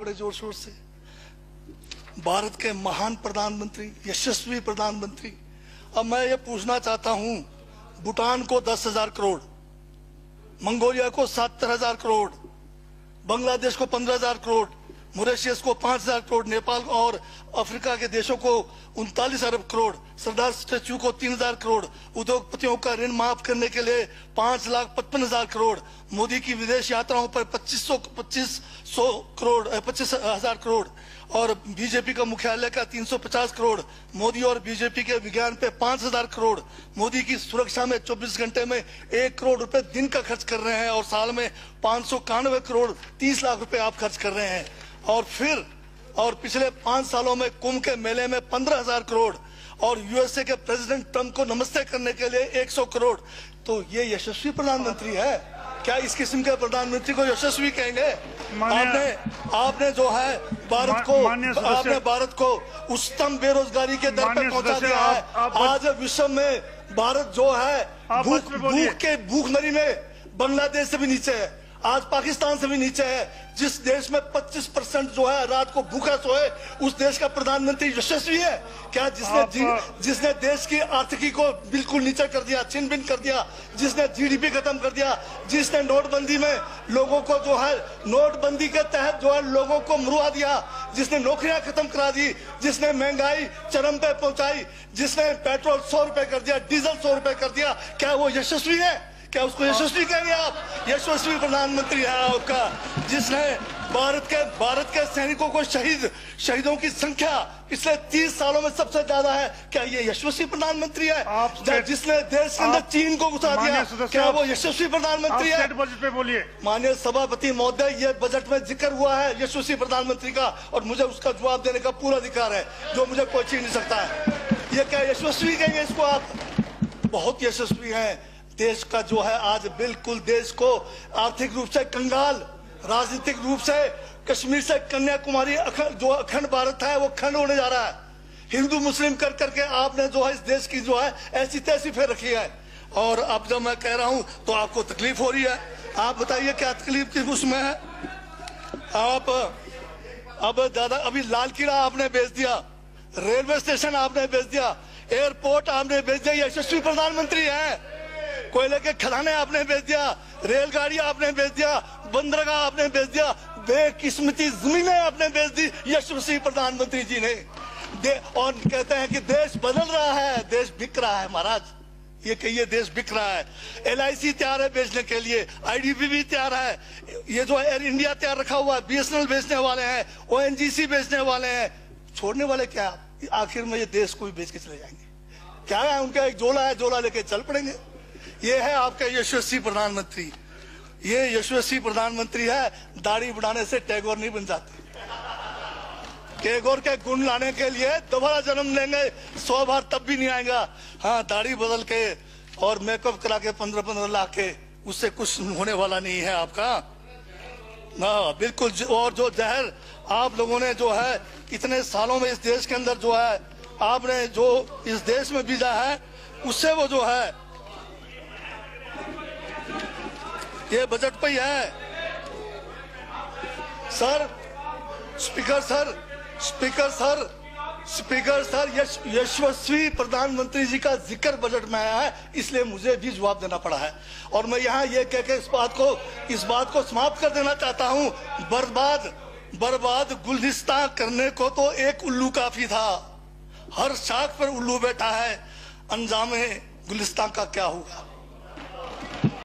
बड़े जोर शोर से भारत के महान प्रधानमंत्री, यशस्वी प्रधानमंत्री। अब मैं ये पूछना चाहता हूं, भूटान को 10,000 करोड़, मंगोलिया को 70,000 करोड़, बांग्लादेश को 15,000 करोड़, मॉरिशस को 5,000 करोड़, नेपाल और अफ्रीका के देशों को 39 अरब करोड़, सरदार स्टैच्यू को 3,000 करोड़, उद्योगपतियों का ऋण माफ करने के लिए 5,55,000 करोड़, मोदी की विदेश यात्राओं पर 25,000 करोड़ और बीजेपी का मुख्यालय का 350 करोड़, मोदी और बीजेपी के विज्ञान पे 5,000 करोड़, मोदी की सुरक्षा में 24 घंटे में 1 करोड़ रुपए दिन का खर्च कर रहे हैं और साल में 591 करोड़ 30 लाख रुपए आप खर्च कर रहे हैं। और पिछले 5 सालों में कुंभ के मेले में 15,000 करोड़ और यूएसए के प्रेसिडेंट ट्रंप को नमस्ते करने के लिए 100 करोड़। तो ये यशस्वी प्रधानमंत्री है क्या? इस किस्म के प्रधानमंत्री को यशस्वी कहेंगे? आपने जो है भारत को उच्चतम बेरोजगारी के दर पे पहुंचा दिया है। आज विश्व में भारत जो है भूखमरी में बांग्लादेश से भी नीचे है, आज पाकिस्तान से भी नीचे है। जिस देश में 25% जो है रात को भूखा सोए, उस देश का प्रधानमंत्री यशस्वी है क्या? जिसने देश की आर्थिकी को बिल्कुल नीचे कर दिया, छिन भिन कर दिया, जिसने जीडीपी खत्म कर दिया, जिसने नोटबंदी में लोगों को जो है नोटबंदी के तहत जो है लोगों को मरवा दिया, जिसने नौकरियां खत्म करा दी, जिसने महंगाई चरम पे पहुंचाई, जिसने पेट्रोल 100 रुपए कर दिया, डीजल 100 रुपए कर दिया, क्या वो यशस्वी है? क्या उसको यशस्वी कहेंगे आप? यशस्वी प्रधानमंत्री है आपका, जिसने भारत के सैनिकों को शहीदों की संख्या पिछले 30 सालों में सबसे ज्यादा है। क्या ये यशस्वी प्रधानमंत्री है? जिसने देश के अंदर चीन को घुसा दिया, क्या वो यशस्वी प्रधानमंत्री है? बजट पे बोलिए। माननीय सभापति महोदय, ये बजट में जिक्र हुआ है यशस्वी प्रधानमंत्री का और मुझे उसका जवाब देने का पूरा अधिकार है, जो मुझे कोई छीन नहीं सकता है। ये क्या यशस्वी कहेंगे इसको आप? बहुत यशस्वी है। देश का जो है आज बिल्कुल देश को आर्थिक रूप से कंगाल, राजनीतिक रूप से कश्मीर से कन्याकुमारी जो अखंड भारत है वो खंड होने जा रहा है। हिंदू मुस्लिम कर करके आपने जो है इस देश की जो है ऐसी तैसी फेर रखी है। और अब जब मैं कह रहा हूं तो आपको तकलीफ हो रही है। आप बताइए क्या तकलीफ की उसमें है? आप अब ज्यादा अभी लाल किला आपने बेच दिया, रेलवे स्टेशन आपने बेच दिया, एयरपोर्ट आपने बेच दिया। यशस्वी प्रधानमंत्री है। कोयले के खदाने आपने बेच दिया, रेलगाड़ी आपने बेच दिया, बंदरगाह आपने बेच दिया, बेकिस्मती जमीनें आपने बेच दी यशस्वी प्रधानमंत्री जी ने। और कहते हैं कि देश बदल रहा है, देश बिक रहा है। महाराज, ये कहिए देश बिक रहा है। LIC तैयार है बेचने के लिए, IDB भी तैयार है, ये जो एयर इंडिया तैयार रखा हुआ है, BSNL बेचने वाले हैं, ONGC बेचने वाले हैं। छोड़ने वाले क्या? आखिर में ये देश को भी बेच के चले जाएंगे। क्या है उनका? एक झोला है, झोला लेके चल पड़ेंगे। ये है आपका यशस्वी प्रधानमंत्री। ये यशस्वी प्रधानमंत्री है। दाढ़ी बढ़ाने से टैगोर नहीं बन जाते। टैगोर के गुण लाने के लिए दोबारा जन्म लेंगे 100 बार, तब भी नहीं आएगा। हाँ, दाढ़ी बदल के और मेकअप करा के 15-15 लाख के, उससे कुछ होने वाला नहीं है आपका। हाँ बिल्कुल। और जो जहर आप लोगों ने जो है इतने सालों में इस देश के अंदर जो है आपने जो इस देश में बीजा है, उससे वो जो है ये बजट पे ही है। सर, स्पीकर सर, यशस्वी प्रधानमंत्री जी का जिक्र बजट में आया है, इसलिए मुझे भी जवाब देना पड़ा है। और मैं यहाँ ये कह के इस बात को समाप्त कर देना चाहता हूँ। बर्बाद गुलदस्ता करने को तो एक उल्लू काफी था, हर शाख पर उल्लू बैठा है, अंजामे गुलिस्तान का क्या होगा?